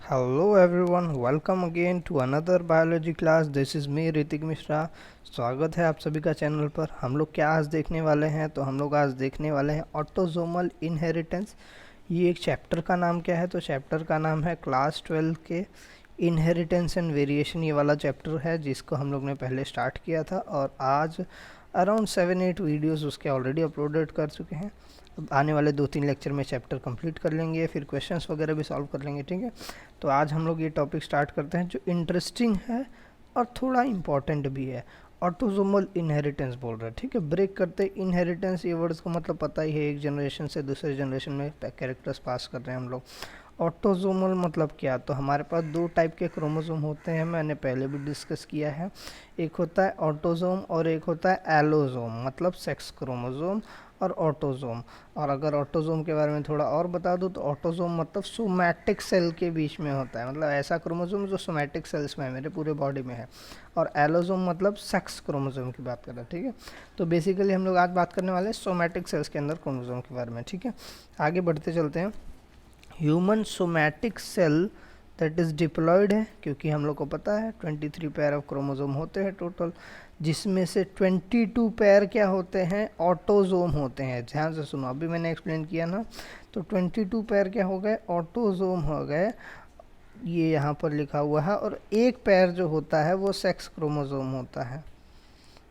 Hello everyone, welcome again to another biology class. This is me Hrithik Mishra. स्वागत है आप सभी का चैनल पर. हम लोग क्या आज देखने वाले हैं, तो हम लोग आज देखने वाले हैं ऑटोसोमल इनहेरिटेंस. ये एक चैप्टर का नाम क्या है, तो चैप्टर का नाम है क्लास 12 के इनहेरिटेंस एंड वेरिएशन. ये वाला चैप्टर है जिसको हम लोग ने पहले स्टार्ट किया था और आज अराउंड 7-8 वीडियोस उसके ऑलरेडी अपलोडेड कर चुके हैं. अब आने वाले 2-3 लेक्चर में चैप्टर कंप्लीट कर लेंगे, फिर क्वेश्चंस वगैरह भी सॉल्व कर लेंगे. ठीक है, तो आज हम लोग ये टॉपिक स्टार्ट करते हैं जो इंटरेस्टिंग है और थोड़ा इम्पॉर्टेंट भी है. ऑटोसोमल इनहेरिटेंस बोल रहे हैं. ठीक है, ब्रेक करते इनहेरिटेंस, ये वर्ड्स को मतलब पता ही है, एक जनरेशन से दूसरे जनरेशन में कैरेक्टर्स पास कर रहे हैं हम लोग. ऑटोसोमल मतलब क्या, तो हमारे पास दो टाइप के क्रोमोसोम होते हैं, मैंने पहले भी डिस्कस किया है. एक होता है ऑटोसोम और एक होता है एलोसोम, मतलब सेक्स क्रोमोसोम और ऑटोसोम. और अगर ऑटोसोम के बारे में थोड़ा और बता दूं तो ऑटोसोम मतलब सोमैटिक सेल के बीच में होता है, मतलब ऐसा क्रोमोसोम जो सोमैटिक सेल्स में है, मेरे पूरे बॉडी में है. और एलोसोम मतलब सेक्स क्रोमोसोम की बात कर रहे हैं. ठीक है, तो बेसिकली हम लोग आज बात करने वाले हैं सोमैटिक सेल्स के अंदर क्रोमोसोम के बारे में. ठीक है, आगे बढ़ते चलते हैं. Human somatic cell that is diploid है, क्योंकि हम लोग को पता है 23 पेयर ऑफ क्रोमोसोम होते हैं टोटल, जिसमें से 22 पेयर क्या होते हैं, ऑटोसोम होते हैं. ध्यान से सुनो, अभी मैंने एक्सप्लेन किया ना, तो 22 पेयर क्या हो गए, ऑटोसोम हो गए, ये यहाँ पर लिखा हुआ है. और एक पेयर जो होता है वो सेक्स क्रोमोसोम होता है.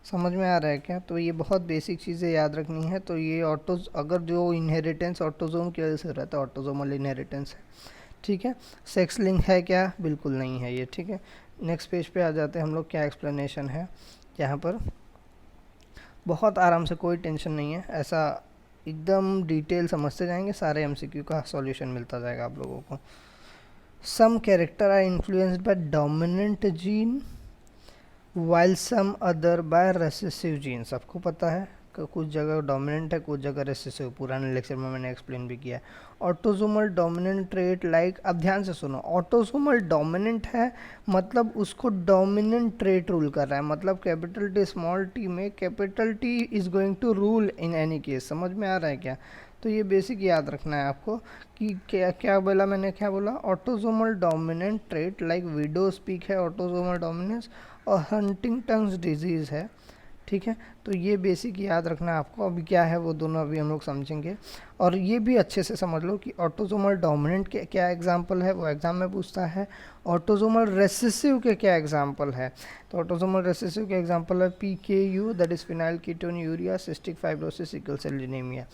समझ में आ रहा है क्या, तो ये बहुत बेसिक चीज़ें याद रखनी है. तो ये अगर जो इनहेरिटेंस ऑटोसोम की वजह से रहता है, ऑटोसोमल इनहेरिटेंस है. ठीक है, सेक्स लिंक है क्या, बिल्कुल नहीं है ये. ठीक है, नेक्स्ट पेज पे आ जाते हैं हम लोग. क्या एक्सप्लेनेशन है यहाँ पर, बहुत आराम से, कोई टेंशन नहीं है, ऐसा एकदम डिटेल समझते जाएंगे, सारे एमसीक्यू का सॉल्यूशन मिलता जाएगा आप लोगों को. Some character are influenced by dominant gene while some other by recessive gene. सबको पता है कि कुछ जगह डोमिनेंट है, कुछ जगह रेसेसिव. पुराने लेक्चर में मैंने एक्सप्लेन भी किया है. ऑटोसोमल डोमिनेंट ट्रेट लाइक, अब ध्यान से सुनो, ऑटोसोमल डोमिनेंट है मतलब उसको डोमिनेंट ट्रेट रूल कर रहा है, मतलब कैपिटल टी स्मॉल टी में capital T is going to rule in any case. समझ में आ रहा है क्या, तो ये बेसिक याद रखना है आपको कि क्या क्या बोला मैंने, क्या बोला, autosomal dominant trait like window speak है ऑटोसोमल डोमिनेंस, और हंटिंगटन्स डिजीज़ है. ठीक है, तो ये बेसिक याद रखना है आपको. अभी क्या है वो दोनों अभी हम लोग समझेंगे. और ये भी अच्छे से समझ लो कि ऑटोसोमल डोमिनेंट के क्या एग्जांपल है, वो एग्जाम में पूछता है. ऑटोसोमल रेसेसिव के क्या एग्जांपल है, तो ऑटोसोमल रेसेसिव के एग्जांपल है PKU, that is phenylketonuria, cystic fibrosis, sickle cell anaemia.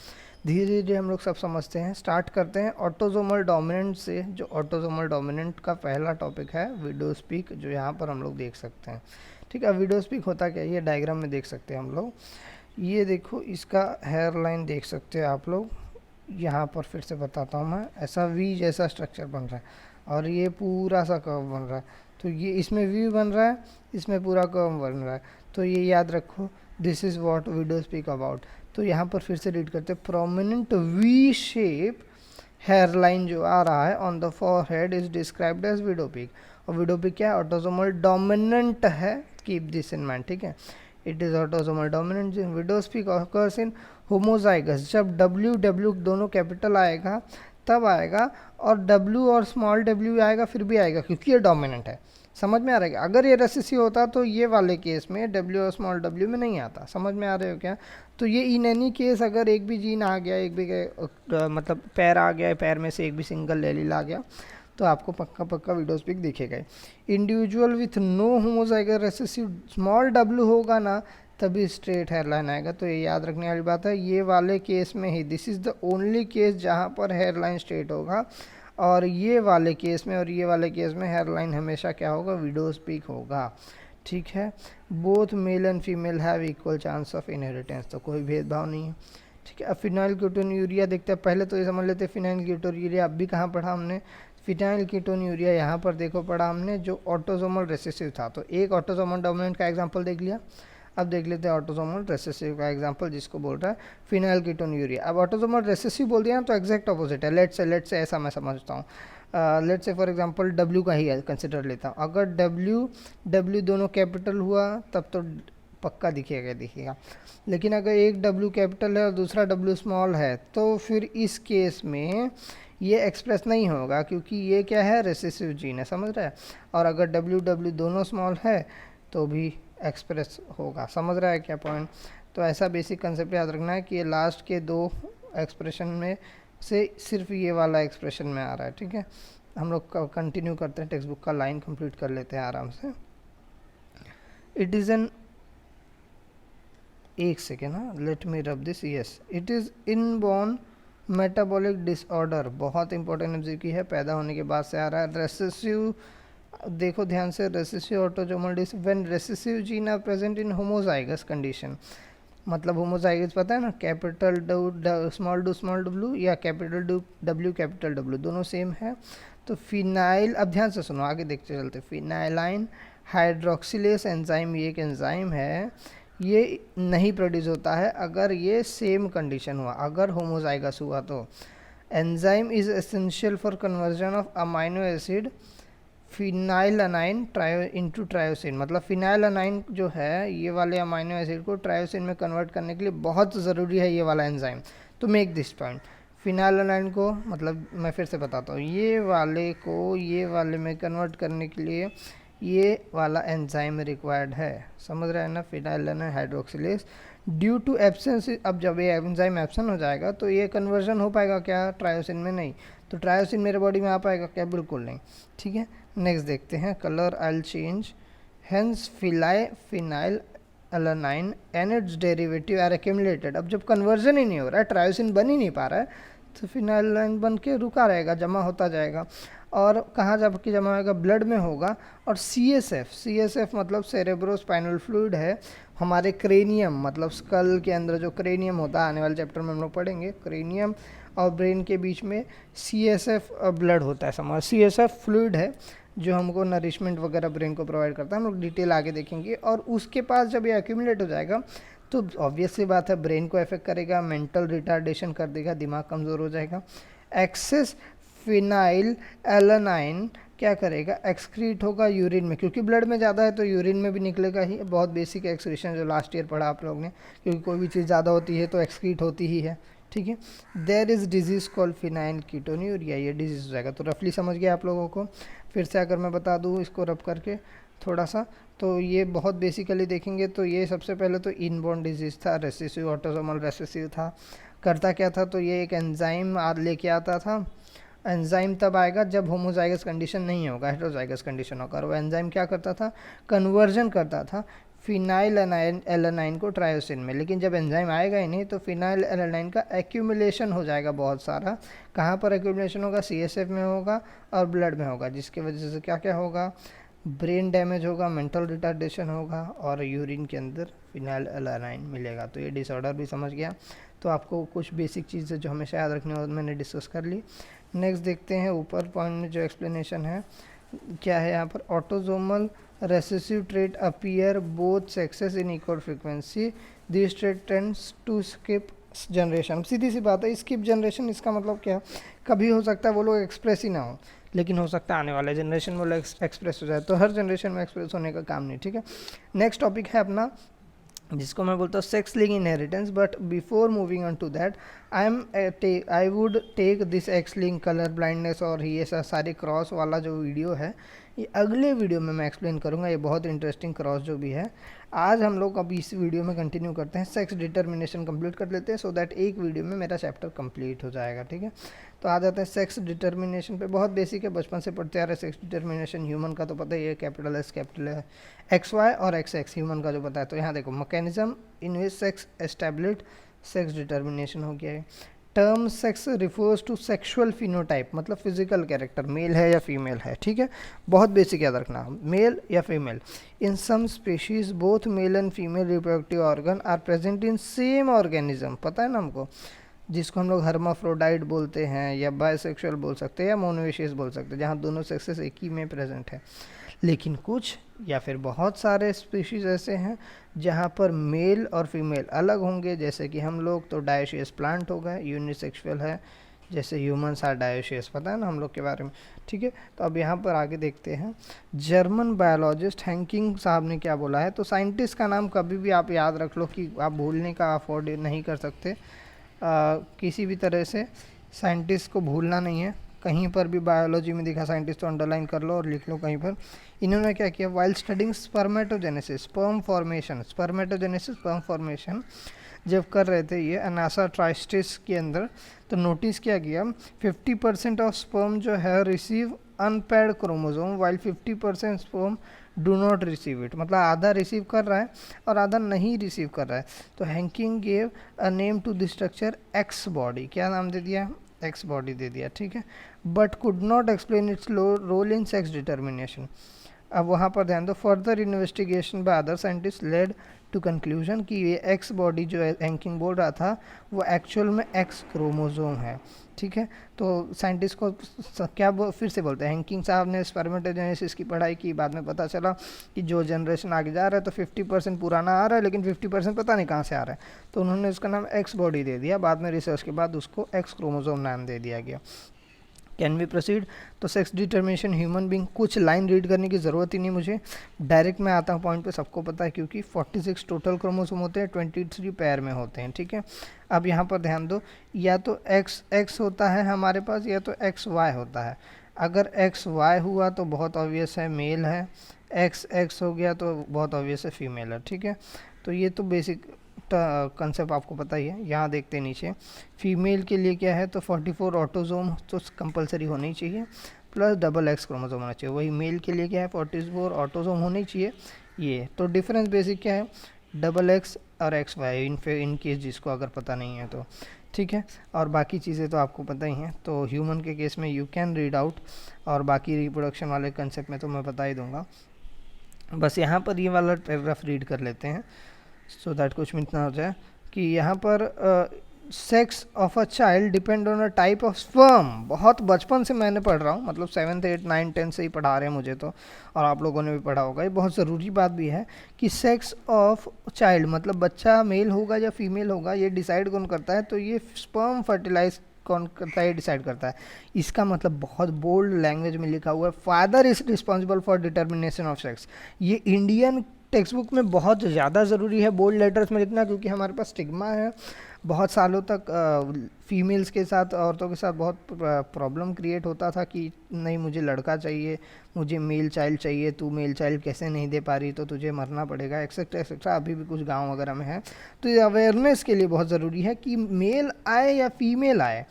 धीरे धीरे हम लोग सब समझते हैं. स्टार्ट करते हैं ऑटोसोमल डोमिनेंट से. जो ऑटोसोमल डोमिनेंट का पहला टॉपिक है विडो स्पीक, जो यहाँ पर हम लोग देख सकते हैं. ठीक है, विडो स्पीक होता क्या है, ये डायग्राम में देख सकते हैं हम लोग. ये देखो, इसका हेयर लाइन देख सकते हैं आप लोग. यहाँ पर फिर से बताता हूँ मैं, ऐसा वी जैसा स्ट्रक्चर बन रहा है और ये पूरा सा कर्व बन रहा है. तो ये इसमें वी बन रहा है, इसमें पूरा कर्व बन रहा है. तो ये याद रखो, this is what window speak about. तो यहाँ पर फिर से रीड करते हैं. प्रोमिनेंट वी शेप हेयरलाइन जो आ रहा है on the forehead is described as widow peak. और विडोपिक क्या है, ऑटोसोमल डोमिनेंट है. Keep this in mind. ठीक है, it is autosomal dominant. Widow's peak occurs in homozygous. जब डब्ल्यू दोनों कैपिटल आएगा तब आएगा, और डब्ल्यू और स्मॉल डब्ल्यू आएगा फिर भी आएगा, क्योंकि ये डोमिनेंट है. समझ में आ रहा है. अगर ये रेसेसिव होता तो ये वाले केस में डब्ल्यू और स्मॉल डब्ल्यू में नहीं आता. समझ में आ रहे हो क्या, तो ये इन एनी केस अगर एक भी जीन आ गया, एक भी मतलब पैर आ गया, पैर में से एक भी सिंगल एलील आ गया, तो आपको पक्का पक्का विडोस्पिक दिखेगा. Individual with no homozygous recessive small W होगा ना, तभी स्ट्रेट हेयरलाइन आएगा. तो ये याद रखने वाली बात है. ये वाले केस में ही, this is the only case जहाँ पर हेयरलाइन स्ट्रेट होगा, और ये वाले केस में और ये वाले केस में हेयरलाइन हमेशा क्या होगा, विडोस्पिक होगा. ठीक है, both male and female have equal chance of inheritance, तो कोई भेदभाव नहीं है. ठीक है, अब फिनाइल कीटोन्यूरिया देखते हैं. पहले तो ये समझ लेते हैं फिनाइल कीटोन्यूरिया अब भी कहाँ पढ़ा हमने, फिनाइल कीटोन्यूरिया यहाँ पर देखो पढ़ा हमने, जो ऑटोसोमल रेसेसिव था. तो एक ऑटोसोमल डोमिनेंट का एग्जांपल देख लिया. अब देख लेते हैं ऑटोसोमल रेसेसिव का एग्जांपल, जिसको बोल रहा है फिनाइल कीटोन्यूरिया. अब ऑटोसोमल रेसेसिव बोल दिया तो एग्जैक्ट ऑपोजिट है. लेट से ऐसा मैं समझता हूँ. लेट से फॉर एग्जांपल डब्ल्यू का ही कंसिडर लेता हूँ. अगर डब्ल्यू दोनों कैपिटल हुआ तब तो पक्का दिखेगा। लेकिन अगर एक W कैपिटल है और दूसरा W स्मॉल है तो फिर इस केस में ये एक्सप्रेस नहीं होगा, क्योंकि ये क्या है, रिसेसिव जीन है, समझ रहा है। और अगर W दोनों स्मॉल है तो भी एक्सप्रेस होगा, समझ रहा है क्या पॉइंट। तो ऐसा बेसिक कंसेप्ट याद रखना है कि ये लास्ट के 2 एक्सप्रेशन में से सिर्फ ये वाला एक्सप्रेशन में आ रहा है, ठीक है। हम लोग कंटिन्यू करते हैं, टेक्स्ट बुक का लाइन कंप्लीट कर लेते हैं आराम से। इट इज़ एन, एक सेकेंड, हाँ, let me rub this, yes, it is inborn metabolic disorder, बहुत इंपॉर्टेंट एमसीक्यू है, पैदा होने के बाद से आ रहा है। रेसेसिव, देखो ध्यान से, recessive autosomal this when recessive gene are present in homozygous condition, मतलब होमोजाइगस पता है ना, कैपिटल स्मॉल डू या कैपिटल डब्ल्यू कैपिटल डब्ल्यू दोनों सेम है। तो फिनाइल, अब ध्यान से सुनो, आगे देखते चलते, फिनाइलाइन हाइड्रोक्सिलेस एंजाइम, ये एक एंजाइम है, ये नहीं प्रोड्यूस होता है अगर ये सेम कंडीशन हुआ, अगर होमोजाइगस हुआ तो। Enzyme is essential for conversion of amino acid phenylalanine into tyrosine, मतलब फिनाइलनाइन जो है ये वाले अमाइनो एसिड को ट्रायोसिन में कन्वर्ट करने के लिए बहुत ज़रूरी है ये वाला एंजाइम। तो मेक दिस पॉइंट, फिनाइलनाइन को, मतलब मैं फिर से बताता हूँ, ये वाले को ये वाले में कन्वर्ट करने के लिए ये वाला एंजाइम रिक्वायर्ड है, समझ रहे हैं ना, फिनाइलनाइन हाइड्रोक्सिलेस। ड्यू टू एब्सेंस, अब जब ये एंजाइम एब्सेंट हो जाएगा तो ये कन्वर्जन हो पाएगा क्या, ट्रायोसिन में नहीं, तो ट्रायोसिन मेरे बॉडी में आ पाएगा क्या, बिल्कुल नहीं, ठीक है। नेक्स्ट देखते हैं, colour eye change, hence phenylalanine and its derivative are accumulated. अब जब कन्वर्जन ही नहीं हो रहा है, ट्रायोसिन बन ही नहीं पा रहा है, तो फिनाइलनाइन बन के रुका रहेगा, जमा होता जाएगा। और कहाँ जाके जमा होगा, ब्लड में होगा। और CSF मतलब सेरेब्रोस्पाइनल फ्लूइड है, हमारे क्रेनियम मतलब स्कल के अंदर जो क्रेनियम होता है, आने वाले चैप्टर में हम लोग पढ़ेंगे, क्रेनियम और ब्रेन के बीच में CSF ब्लड होता है, समझ, CSF फ्लूइड है जो हमको नरिशमेंट वगैरह ब्रेन को प्रोवाइड करता है, हम लोग डिटेल आगे देखेंगे। और उसके पास जब ये एक्यूमुलेट हो जाएगा तो ऑब्वियसली बात है ब्रेन को इफेक्ट करेगा, मेंटल रिटार्डेशन कर देगा, दिमाग कमज़ोर हो जाएगा। एक्सेस फिनाइल एलानाइन क्या करेगा, एक्सक्रीट होगा यूरिन में, क्योंकि ब्लड में ज़्यादा है तो यूरिन में भी निकलेगा ही, बहुत बेसिक एक्सक्रीशन जो लास्ट ईयर पढ़ा आप लोग ने, क्योंकि कोई भी चीज़ ज़्यादा होती है तो एक्सक्रीट होती ही है, ठीक है। There is disease called phenylketonuria, ये डिजीज़ हो जाएगा। तो रफली समझ गया आप लोगों को, फिर से अगर मैं बता दूँ इसको रब करके थोड़ा सा, तो ये बहुत बेसिकली देखेंगे तो ये सबसे पहले तो इनबॉर्न डिजीज़ था, रेसेसिव ऑटोसोमल रेसेसिव था। करता क्या था, तो ये एक एंजाइम लेके आता था। एंजाइम तब आएगा जब होमोजाइगस कंडीशन नहीं होगा, हेटेरोजाइगस कंडीशन होगा। और वो एंजाइम क्या करता था, कन्वर्जन करता था फिनाइल एलानाइन को ट्रायोसिन में। लेकिन जब एंजाइम आएगा ही नहीं तो फिनाइल एलानाइन का एक्यूमुलेशन हो जाएगा बहुत सारा। कहाँ पर एक्यूमुलेशन होगा, CSF में होगा और ब्लड में होगा, जिसकी वजह से क्या क्या होगा, ब्रेन डैमेज होगा, मेंटल रिटार्डेशन होगा और यूरिन के अंदर फिनाइल एलानाइन मिलेगा। तो ये डिसऑर्डर भी समझ गया। तो आपको कुछ बेसिक चीज़ें जो हमेशा याद रखनी हो मैंने डिस्कस कर ली। नेक्स्ट देखते हैं, ऊपर पॉइंट में जो एक्सप्लेनेशन है क्या है यहाँ पर, autosomal recessive trait appear both sexes in equal frequency, this trait tends to skip generation. सीधी सी बात है, स्किप जनरेशन, इसका मतलब क्या, कभी हो सकता है वो लोग एक्सप्रेस ही ना हो, लेकिन हो सकता है आने वाले जनरेशन में वो लोग एक्सप्रेस हो जाए, तो हर जनरेशन में एक्सप्रेस होने का काम नहीं, ठीक है। नेक्स्ट टॉपिक है अपना, जिसको मैं बोलता हूँ sex link inheritance. But before moving on to that I would take this X link colour blindness और ये सारे क्रॉस वाला जो वीडियो है ये अगले वीडियो में मैं एक्सप्लेन करूँगा, ये बहुत इंटरेस्टिंग क्रॉस जो भी है। आज हम लोग अभी इस वीडियो में कंटिन्यू करते हैं, सेक्स डिटर्मिनेशन कंप्लीट कर लेते हैं, सो दैट एक वीडियो में मेरा चैप्टर कंप्लीट हो जाएगा, ठीक है। तो आ जाते हैं सेक्स डिटर्मिनेशन पे, बहुत बेसिक है, बचपन से पढ़ते आ रहे सेक्स डिटर्मिनेशन। ह्यूमन का तो पता ही है, कैपिटल S कैपिटल है, XY और XX ह्यूमन का जो पता है। तो यहाँ देखो, mechanism in which sex established, sex determination हो गया है। Term sex refers to sexual phenotype, मतलब फिजिकल कैरेक्टर, मेल है या फीमेल है, ठीक है, बहुत बेसिक याद रखना, मेल या female. In some species both male and female reproductive organ are present in same organism, पता है ना हमको, जिसको हम लोग हर्माफ्रोडाइट बोलते हैं या बायसेक्सुअल बोल सकते हैं या मोनोविशियस बोल सकते हैं, जहाँ दोनों सेक्सेस एक ही में प्रेजेंट है। लेकिन कुछ या फिर बहुत सारे स्पीशीज़ ऐसे हैं जहाँ पर मेल और फीमेल अलग होंगे, जैसे कि हम लोग तो डायोशियस प्लांट हो गए, यूनिसेक्सुअल है, जैसे ह्यूमन्स आर डायोशियस, पता है ना हम लोग के बारे में, ठीक है। तो अब यहाँ पर आगे देखते हैं, जर्मन बायोलॉजिस्ट हैंकिंग साहब ने क्या बोला है। तो साइंटिस्ट का नाम कभी भी आप याद रख लो कि आप भूलने का अफोर्ड नहीं कर सकते, किसी भी तरह से साइंटिस्ट को भूलना नहीं है। कहीं पर भी बायोलॉजी में दिखा साइंटिस्ट तो अंडरलाइन कर लो और लिख लो कहीं पर। इन्होंने क्या किया, while studying spermatogenesis sperm formation, spermatogenesis sperm formation जब कर रहे थे ये अनासा ट्राइस्टिस के अंदर, तो नोटिस क्या किया 50% ऑफ स्पर्म जो है receive unpaired chromosome while 50% sperm do not receive it, मतलब आधा रिसीव कर रहा है और आधा नहीं रिसीव कर रहा है। तो Henking gave a name to the structure X body, क्या नाम दे दिया, एक्स बॉडी दे दिया, ठीक है। But could not explain its role in sex determination. अब वहाँ पर ध्यान दो, further investigation by other scientist led to conclusion कि ये एक्स बॉडी जो हैंकिंग बोल रहा था वो एक्चुअल में एक्स क्रोमोसोम है, ठीक है। तो साइंटिस्ट को क्या फिर से बोलते हैं, हैंकिंग साहब ने स्पर्मेटोजेनेसिस की पढ़ाई की, बाद में पता चला कि जो जनरेशन आगे जा रहा है तो 50% पुराना आ रहा है लेकिन 50% पता नहीं कहाँ से आ रहा है, तो उन्होंने उसका नाम एक्स बॉडी दे दिया। बाद में रिसर्च के बाद उसको एक्स क्रोमोसोम नाम दे दिया गया। Can we proceed. तो सेक्स डिटर्मिनेशन ह्यूमन बींग, कुछ लाइन रीड करने की ज़रूरत ही नहीं मुझे, डायरेक्ट मैं आता हूँ पॉइंट पे, सबको पता है क्योंकि 46 टोटल क्रोमोसोम होते हैं, 23 पैर में होते हैं, ठीक है। अब यहाँ पर ध्यान दो, या तो एक्स एक्स होता है हमारे पास या तो एक्स वाई होता है। अगर एक्स वाई हुआ तो बहुत ऑब्वियस है मेल है, एक्स एक्स हो गया तो बहुत ऑब्वियस है फीमेल है, ठीक है। तो ये तो बेसिक कंसेप्ट आपको पता ही है। यहाँ देखते हैं नीचे, फीमेल के लिए क्या है, तो 44 ऑटोजोम तो कंपलसरी होनी ही चाहिए, प्लस डबल एक्स क्रोमोसोम होना चाहिए। वही मेल के लिए क्या है, 44 ऑटोजोम होनी चाहिए। ये तो डिफरेंस बेसिक क्या है, डबल एक्स और एक्स वाई, इन केस जिसको अगर पता नहीं है तो, ठीक है। और बाकी चीज़ें तो आपको पता ही हैं। तो ह्यूमन के केस में यू कैन रीड आउट, और बाकी रिप्रोडक्शन वाले कंसेप्ट में तो मैं बता ही दूंगा। बस यहाँ पर ये वाला पैराग्राफ रीड कर लेते हैं सो दैट कुछ मिनट ना हो जाए, कि यहाँ पर sex of a child depend on a type of sperm. बहुत बचपन से मैंने पढ़ रहा हूँ, मतलब 7th 8th 9th 10th से ही पढ़ा रहे हैं मुझे तो, और आप लोगों ने भी पढ़ा होगा। ये बहुत ज़रूरी बात भी है कि सेक्स ऑफ चाइल्ड मतलब बच्चा मेल होगा या फीमेल होगा, ये डिसाइड कौन करता है, तो ये स्पर्म फर्टिलाइज कौन करता है, डिसाइड करता है। इसका मतलब बहुत बोल्ड लैंग्वेज में लिखा हुआ है, father is responsible for determination of sex. ये इंडियन टेक्स्ट बुक में बहुत ज़्यादा ज़रूरी है बोल्ड लेटर्स में लिखना, क्योंकि हमारे पास स्टिग्मा है बहुत सालों तक, फीमेल्स के साथ, औरतों के साथ बहुत प्रॉब्लम क्रिएट होता था कि नहीं मुझे लड़का चाहिए, मुझे मेल चाइल्ड चाहिए, तू मेल चाइल्ड कैसे नहीं दे पा रही तो तुझे मरना पड़ेगा, एक्सेट्रा एक्सेट्रा। अभी भी कुछ गांव वगैरह में है। तो ये अवेयरनेस के लिए बहुत ज़रूरी है कि मेल आए या फीमेल आए,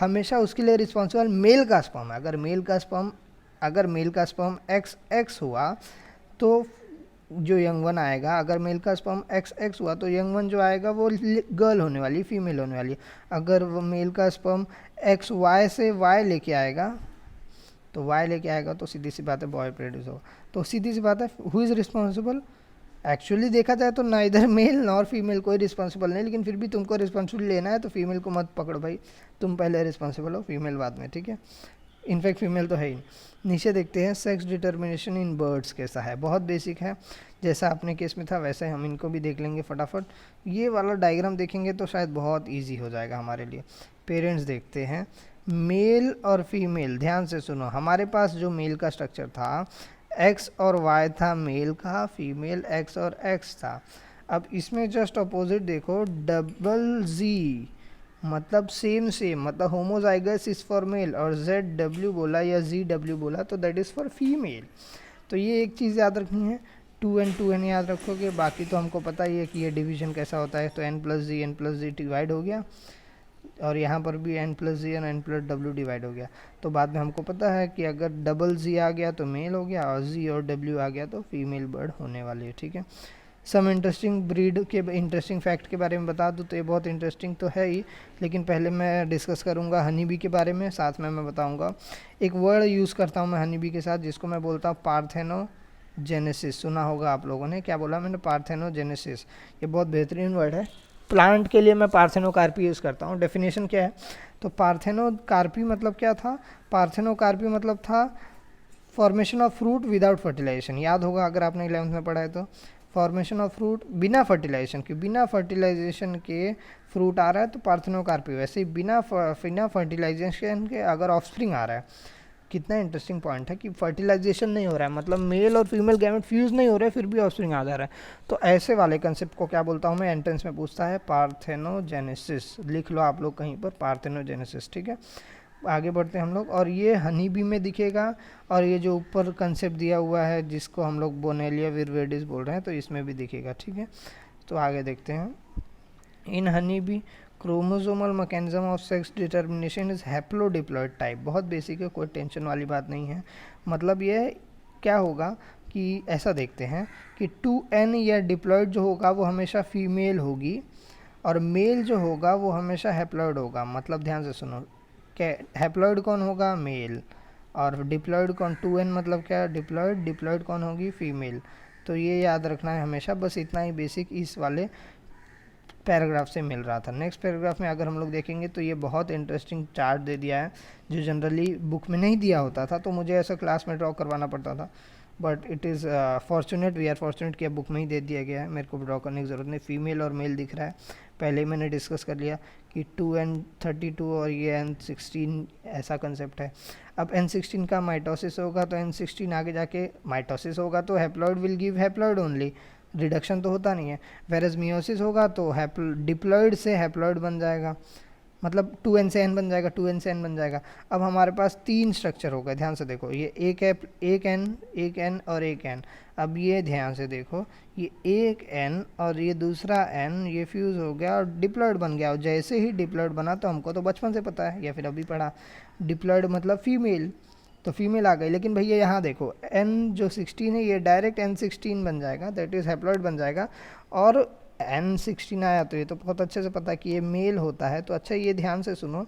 हमेशा उसके लिए रिस्पॉन्सिबल मेल का स्पर्म है। अगर मेल का स्पर्म एक्स एक्स हुआ तो जो यंग वन आएगा, अगर मेल का स्पर्म एक्स एक्स हुआ तो यंग वन जो आएगा वो गर्ल होने वाली, फीमेल होने वाली। अगर वो मेल का स्पर्म एक्स वाई से वाई लेके आएगा तो सीधी सी बात है बॉय प्रोड्यूस होगा। तो सीधी सी बात है, हु इज़ रिस्पॉन्सिबल। एक्चुअली देखा जाए तो ना इधर मेल नॉर फीमेल कोई रिस्पॉन्सिबल नहीं, लेकिन फिर भी तुमको रिस्पॉन्सिबल लेना है तो फीमेल को मत पकड़ो भाई, तुम पहले रिस्पॉन्सिबल हो, फीमेल बाद में, ठीक है। इनफैक्ट फीमेल तो है ही। नीचे देखते हैं सेक्स डिटर्मिनेशन इन बर्ड्स कैसा है, बहुत बेसिक है, जैसा अपने केस में था वैसे हम इनको भी देख लेंगे फटाफट। ये वाला डायग्राम देखेंगे तो शायद बहुत इजी हो जाएगा हमारे लिए। पेरेंट्स देखते हैं, मेल और फीमेल, ध्यान से सुनो। हमारे पास जो मेल का स्ट्रक्चर था एक्स और वाई था मेल का, फीमेल एक्स और एक्स था। अब इसमें जस्ट अपोजिट देखो, डबल जी मतलब सेम मतलब होमोजाइगस इज फॉर मेल, और जेड डब्ल्यू बोला या जी डब्ल्यू बोला तो दैट इज़ फॉर फीमेल। तो ये एक चीज़ याद रखनी है, 2n याद रखोगे। बाकी तो हमको पता ही है कि ये डिवीजन कैसा होता है। तो n प्लस जी डिवाइड हो गया, और यहाँ पर भी n प्लस जी और n प्लस डब्ल्यू डिवाइड हो गया। तो बाद में हमको पता है कि अगर डबल जी आ गया तो मेल हो गया, और जी और डब्ल्यू आ गया तो फीमेल बर्ड होने वाली है, ठीक है। सम इंटरेस्टिंग ब्रीड के इंटरेस्टिंग फैक्ट के बारे में बता दूँ तो ये बहुत इंटरेस्टिंग तो है ही, लेकिन पहले मैं डिस्कस करूँगा हनी बी के बारे में, साथ में मैं बताऊँगा एक वर्ड यूज़ करता हूँ मैं हनी बी के साथ, जिसको मैं बोलता हूँ पार्थेनोजेनेसिस। सुना होगा आप लोगों ने, क्या बोला मैंने, पार्थेनोजेनेसिस। ये बहुत बेहतरीन वर्ड है। प्लांट के लिए मैं पार्थेनोकार्पी यूज़ करता हूँ। डेफिनेशन क्या है, तो पार्थेनोकार्पी मतलब क्या था, पार्थेनोकार्पी मतलब था formation of fruit without fertilisation. याद होगा अगर आपने 11th में पढ़ा है तो, फॉर्मेशन ऑफ फ्रूट बिना फर्टिलाइजेशन के फ्रूट आ रहा है तो पार्थेनोकार्पी। वैसे ही बिना फर्टिलाइजेशन के अगर ऑफस्प्रिंग आ रहा है, कितना इंटरेस्टिंग पॉइंट है कि फर्टिलाइजेशन नहीं हो रहा है, मतलब मेल और फीमेल गैमेट फ्यूज नहीं हो रहे फिर भी ऑफस्प्रिंग आ जा रहा है। तो ऐसे वाले कंसेप्ट को क्या बोलता हूँ मैं, एंट्रेंस में पूछता है पार्थेनोजेनेसिस। लिख लो आप लोग कहीं पर पार्थेनोजेनेसिस, ठीक है। आगे बढ़ते हैं हम लोग, और ये हनी बी में दिखेगा, और ये जो ऊपर कंसेप्ट दिया हुआ है जिसको हम लोग बोनेलिया विरवेडिस बोल रहे हैं, तो इसमें भी दिखेगा, ठीक है। तो आगे देखते हैं, in honey bee chromosomal mechanism of sex determination is haplodiploid type. बहुत बेसिक है, कोई टेंशन वाली बात नहीं है। मतलब ये क्या होगा कि ऐसा देखते हैं कि 2n या डिप्लॉइड जो होगा वो हमेशा फीमेल होगी, और मेल जो होगा वो हमेशा हैप्लॉइड होगा। मतलब ध्यान से सुनो, क्या हैप्लॉइड कौन होगा, मेल, और डिप्लॉइड कौन, 2n मतलब क्या, डिप्लॉइड कौन होगी, फीमेल। तो ये याद रखना है हमेशा, बस इतना ही बेसिक इस वाले पैराग्राफ से मिल रहा था। नेक्स्ट पैराग्राफ में अगर हम लोग देखेंगे तो ये बहुत इंटरेस्टिंग चार्ट दे दिया है जो जनरली बुक में नहीं दिया होता था, तो मुझे ऐसा क्लास में ड्रॉ करवाना पड़ता था, but it is fortunate, we are fortunate कि बुक में ही दे दिया गया है, मेरे को ड्रॉ करने की ज़रूरत नहीं। फीमेल और मेल दिख रहा है, पहले ही मैंने डिस्कस कर लिया कि 2n32 और ये n16 ऐसा कंसेप्ट है। अब n16 का माइटोसिस होगा तो n16 आगे जाके माइटोसिस होगा तो haploid will give haploid only, reduction तो होता नहीं है। वेरस मियोसिस होगा तो डिप्लॉइड से हैप्लॉइड बन जाएगा, मतलब 2n से n बन जाएगा, 2n से n बन जाएगा। अब हमारे पास 3 स्ट्रक्चर हो गए, ध्यान से देखो, ये एक n और एक n। अब ये ध्यान से देखो, ये एक n और ये दूसरा n, ये फ्यूज़ हो गया और डिप्लॉइड बन गया। और जैसे ही डिप्लॉइड बना, तो हमको तो बचपन से पता है या फिर अभी पढ़ा, डिप्लॉइड मतलब फीमेल, तो फीमेल आ गई। लेकिन भैया यहाँ देखो, n जो 16 है ये डायरेक्ट n16 बन जाएगा, दैट इज़ हैप्लॉइड बन जाएगा। और n16 आया तो ये तो बहुत अच्छे से पता है कि ये मेल होता है। तो अच्छा ये ध्यान से सुनो,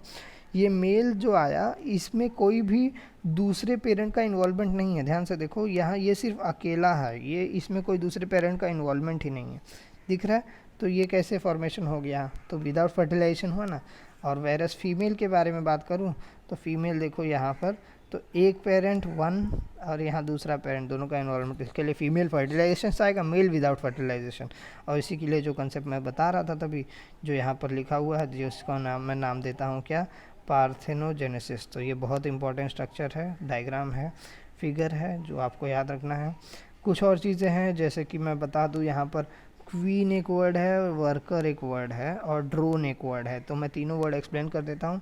ये मेल जो आया इसमें कोई भी दूसरे पेरेंट का इन्वॉल्वमेंट नहीं है। ध्यान से देखो, यहाँ ये सिर्फ अकेला है, ये इसमें कोई दूसरे पेरेंट का इन्वॉल्वमेंट ही नहीं है, दिख रहा है। तो ये कैसे फॉर्मेशन हो गया, तो विदाउट फर्टिलाइजेशन हुआ ना। और वेरस फीमेल के बारे में बात करूँ तो फीमेल देखो यहाँ पर, तो एक पेरेंट 1 और यहाँ दूसरा पेरेंट, दोनों का इन्वॉल्वमेंट, इसके लिए फीमेल फर्टिलाइजेशन से आएगा, मेल विदाउट फर्टिलाइजेशन। और इसी के लिए जो कंसेप्ट मैं बता रहा था तभी, जो यहाँ पर लिखा हुआ है, जिसका मैं नाम देता हूँ क्या, पार्थेनोजेनेसिस। तो ये बहुत इंपॉर्टेंट स्ट्रक्चर है, डायग्राम है, फिगर है, जो आपको याद रखना है। कुछ और चीज़ें हैं, जैसे कि मैं बता दूँ, यहाँ पर क्वीन एक वर्ड है, वर्कर एक वर्ड है, और ड्रोन एक वर्ड है। तो मैं तीनों वर्ड एक्सप्लेन कर देता हूँ।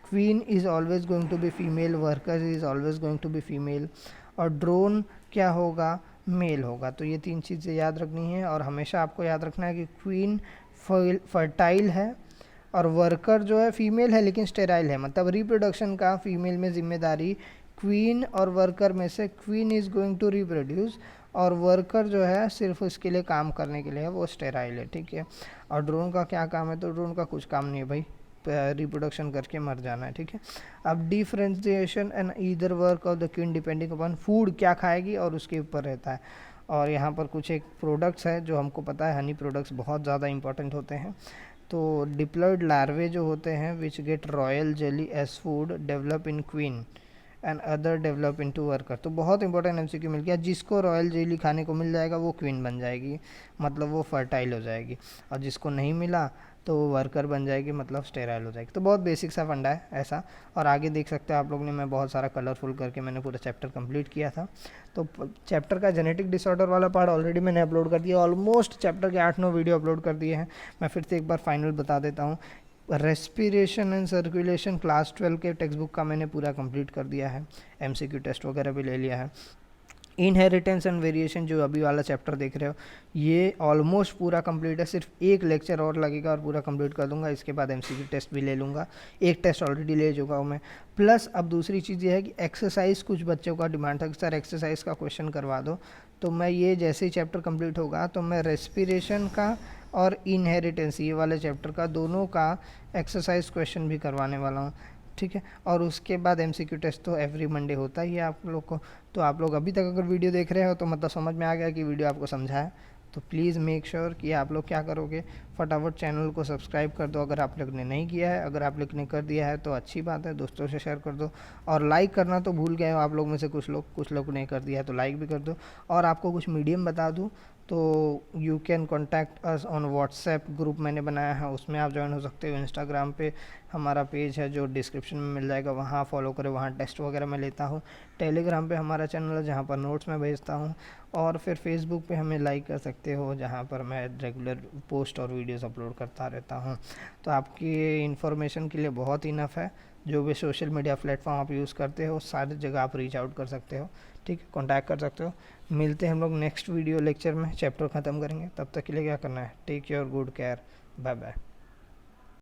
Queen is always going to be female, worker is always going to be female, और ड्रोन क्या होगा, मेल होगा। तो ये 3 चीज़ें याद रखनी है। और हमेशा आपको याद रखना है कि क्वीन फर्टाइल है, और वर्कर जो है फीमेल है लेकिन स्टेराइल है, मतलब रिप्रोडक्शन का फीमेल में जिम्मेदारी क्वीन और वर्कर में से queen is going to reproduce, और वर्कर जो है सिर्फ उसके लिए काम करने के लिए है, वो स्टेराइल है, ठीक है। और ड्रोन का क्या काम है, तो ड्रोन का कुछ काम नहीं है भाई, रिप्रोडक्शन करके मर जाना है, ठीक है। अब differentiation and either work of the queen depending upon food, क्या खाएगी और उसके ऊपर रहता है। और यहाँ पर कुछ एक प्रोडक्ट्स है जो हमको पता है, हनी प्रोडक्ट्स बहुत ज़्यादा इंपॉर्टेंट होते हैं। तो डिप्लॉइड लार्वे जो होते हैं which get royal jelly as food develop in queen and other develop into worker. तो बहुत इंपॉर्टेंट एमसीक्यू मिल गया, जिसको रॉयल जेली खाने को मिल जाएगा वो क्वीन बन जाएगी, मतलब वो फर्टाइल हो जाएगी, और जिसको नहीं मिला तो वो वर्कर बन जाएगी, मतलब स्टेराइल हो जाएगी। तो बहुत बेसिक सा फंडा है ऐसा। और आगे देख सकते हो आप लोग ने, मैं बहुत सारा कलरफुल करके मैंने पूरा चैप्टर कंप्लीट किया था। तो चैप्टर का जेनेटिक डिसऑर्डर वाला पार्ट ऑलरेडी मैंने अपलोड कर दिया, ऑलमोस्ट चैप्टर के 8-9 वीडियो अपलोड कर दिए हैं। मैं फिर से एक बार फाइनल बता देता हूँ, रेस्पिरेशन एंड सर्कुलेशन क्लास 12 के टेक्स्ट बुक का मैंने पूरा कंप्लीट कर दिया है, एमसीक्यू टेस्ट वगैरह भी ले लिया है। इनहेरिटेंस एंड वेरिएशन जो अभी वाला चैप्टर देख रहे हो, ये ऑलमोस्ट पूरा कंप्लीट है, सिर्फ एक लेक्चर और लगेगा और पूरा कंप्लीट कर दूंगा। इसके बाद एमसीक्यू टेस्ट भी ले लूँगा, एक टेस्ट ऑलरेडी ले चुका हूँ मैं। प्लस अब दूसरी चीज़ ये है कि एक्सरसाइज, कुछ बच्चों का डिमांड था कि सर एक्सरसाइज का क्वेश्चन करवा दो, तो मैं ये जैसे ही चैप्टर कंप्लीट होगा तो मैं रेस्पिरेशन का और इनहेरिटेंस, ये वाले चैप्टर का, दोनों का एक्सरसाइज क्वेश्चन भी करवाने वाला हूँ, ठीक है। और उसके बाद एमसीक्यू टेस्ट तो एवरी मंडे होता ही है आप लोग को। तो आप लोग अभी तक अगर वीडियो देख रहे हो तो मतलब समझ में आ गया कि वीडियो आपको समझा है। तो प्लीज़ मेक श्योर कि आप लोग क्या करोगे, फटाफट चैनल को सब्सक्राइब कर दो अगर आप लोग ने नहीं किया है। अगर आप लोग ने कर दिया है तो अच्छी बात है, दोस्तों से शेयर कर दो। और लाइक करना तो भूल गए हो आप लोग में से कुछ लोग ने कर दिया है तो लाइक भी कर दो। और आपको कुछ मीडियम बता दूँ तो you can contact us on WhatsApp group मैंने बनाया है, उसमें आप ज्वाइन हो सकते हो। इंस्टाग्राम पे हमारा पेज है जो डिस्क्रिप्शन में मिल जाएगा, वहाँ फॉलो करें, वहाँ टेस्ट वगैरह मैं लेता हूँ। टेलीग्राम पे हमारा चैनल है जहाँ पर नोट्स मैं भेजता हूँ। और फिर फेसबुक पे हमें लाइक कर सकते हो जहाँ पर मैं रेगुलर पोस्ट और वीडियोस अपलोड करता रहता हूँ। तो आपकी इन्फॉर्मेशन के लिए बहुत इनफ है। जो भी सोशल मीडिया प्लेटफॉर्म आप यूज़ करते हो सारी जगह आप रीच आउट कर सकते हो, ठीक है, कॉन्टैक्ट कर सकते हो। मिलते हैं हम लोग नेक्स्ट वीडियो लेक्चर में, चैप्टर ख़त्म करेंगे। तब तक के लिए क्या करना है, take your good care, bye bye.